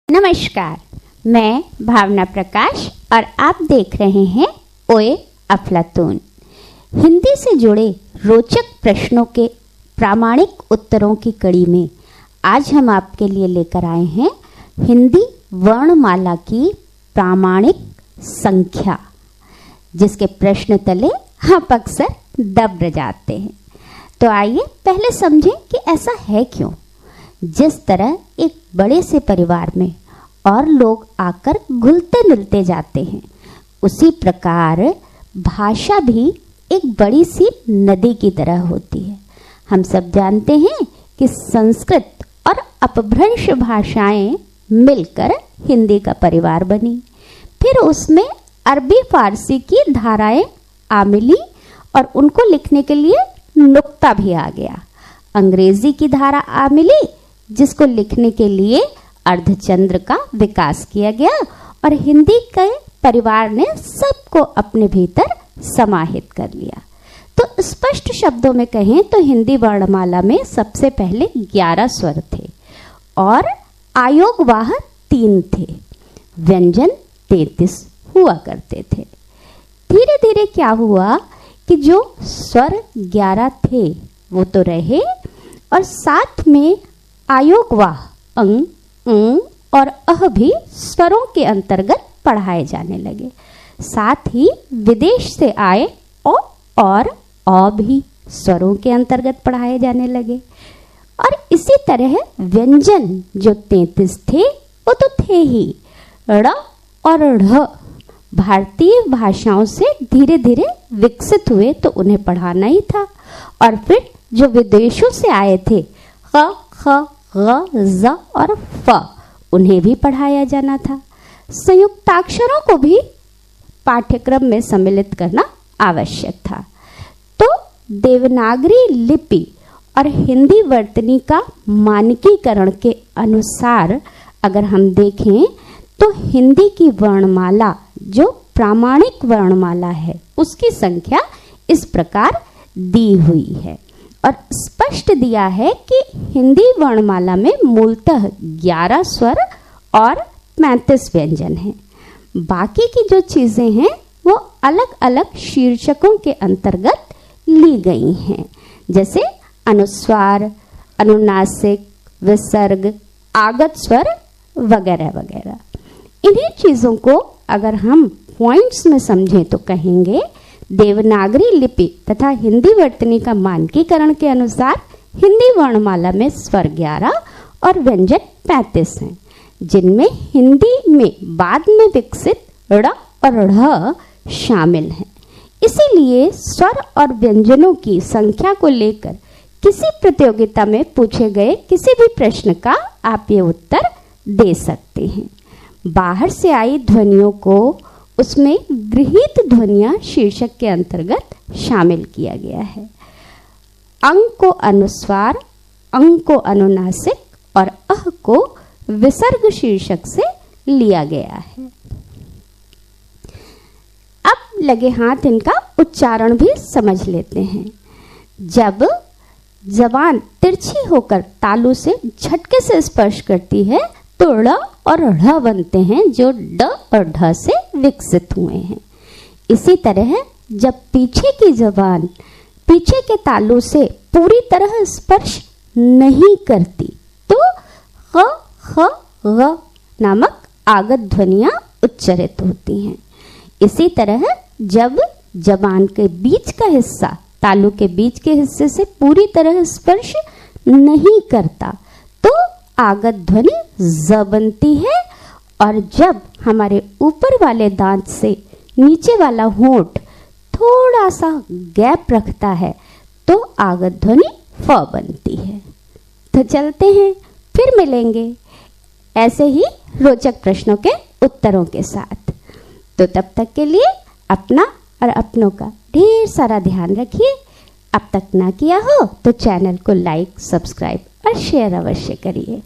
नमस्कार, मैं भावना प्रकाश और आप देख रहे हैं ओए अफलातून। हिंदी से जुड़े रोचक प्रश्नों के प्रामाणिक उत्तरों की कड़ी में आज हम आपके लिए लेकर आए हैं हिंदी वर्णमाला की प्रामाणिक संख्या, जिसके प्रश्न तले आप अक्सर दब जाते हैं। तो आइए पहले समझें कि ऐसा है क्यों। जिस तरह एक बड़े से परिवार में और लोग आकर घुलते मिलते जाते हैं, उसी प्रकार भाषा भी एक बड़ी सी नदी की तरह होती है। हम सब जानते हैं कि संस्कृत और अपभ्रंश भाषाएं मिलकर हिंदी का परिवार बनी। फिर उसमें अरबी फारसी की धाराएं आ मिली और उनको लिखने के लिए नुक्ता भी आ गया। अंग्रेजी की धारा आ मिली, जिसको लिखने के लिए अर्धचंद्र का विकास किया गया और हिंदी के परिवार ने सबको अपने भीतर समाहित कर लिया। तो स्पष्ट शब्दों में कहें तो हिंदी वर्णमाला में सबसे पहले 11 स्वर थे और आयोगवाह 3 थे। व्यंजन 33 हुआ करते थे। धीरे धीरे क्या हुआ कि जो स्वर 11 थे वो तो रहे और साथ में आयोगवाह अंग, और अह भी स्वरों के अंतर्गत पढ़ाए जाने लगे। साथ ही विदेश से आए और अ भी स्वरों के अंतर्गत पढ़ाए जाने लगे। और इसी तरह व्यंजन जो 33 थे वो तो थे ही। ड़ और ढ़ भारतीय भाषाओं से धीरे धीरे विकसित हुए तो उन्हें पढ़ाना ही था। और फिर जो विदेशों से आए थे ख, ख, ग, ज और फ, उन्हें भी पढ़ाया जाना था। संयुक्ताक्षरों को भी पाठ्यक्रम में सम्मिलित करना आवश्यक था। तो देवनागरी लिपि और हिंदी वर्तनी का मानकीकरण के अनुसार अगर हम देखें तो हिंदी की वर्णमाला जो प्रामाणिक वर्णमाला है उसकी संख्या इस प्रकार दी हुई है और स्पष्ट दिया है कि हिंदी वर्णमाला में मूलतः 11 स्वर और 35 व्यंजन हैं। बाकी की जो चीज़ें हैं वो अलग अलग शीर्षकों के अंतर्गत ली गई हैं, जैसे अनुस्वार, अनुनासिक, विसर्ग, आगत स्वर वगैरह वगैरह। इन्हीं चीज़ों को अगर हम पॉइंट्स में समझें तो कहेंगे देवनागरी लिपि तथा हिंदी वर्तनी का मानकीकरण के अनुसार हिंदी वर्णमाला में स्वर 11 और व्यंजन 35 हैं, जिनमें हिंदी में बाद में विकसित ड़ और ढ़ शामिल हैं। इसीलिए स्वर और व्यंजनों की संख्या को लेकर किसी प्रतियोगिता में पूछे गए किसी भी प्रश्न का आप ये उत्तर दे सकते हैं। बाहर से आई ध्वनियों को उसमें गृहीत ध्वनियां शीर्षक के अंतर्गत शामिल किया गया है। अंग को अनुस्वार, अंग को अनुनासिक और अह को विसर्ग शीर्षक से लिया गया है। अब लगे हाथ इनका उच्चारण भी समझ लेते हैं। जब जबान तिरछी होकर तालू से झटके से स्पर्श करती है तो ड़ और ढ़ बनते हैं, जो ड और ढ से विकसित हुए हैं। इसी तरह जब पीछे की जबान पीछे के तालू से पूरी तरह स्पर्श नहीं करती तो ख, ख, ग नामक आगत ध्वनियां उच्चरित होती हैं। इसी तरह जब जबान के बीच का हिस्सा तालू के बीच के हिस्से से पूरी तरह स्पर्श नहीं करता तो आगत ध्वनि ज बनती है। और जब हमारे ऊपर वाले दांत से नीचे वाला होंठ थोड़ा सा गैप रखता है तो आगत ध्वनि फ बनती है। तो चलते हैं, फिर मिलेंगे ऐसे ही रोचक प्रश्नों के उत्तरों के साथ। तो तब तक के लिए अपना और अपनों का ढेर सारा ध्यान रखिए। अब तक ना किया हो तो चैनल को लाइक, सब्सक्राइब और शेयर अवश्य करिए।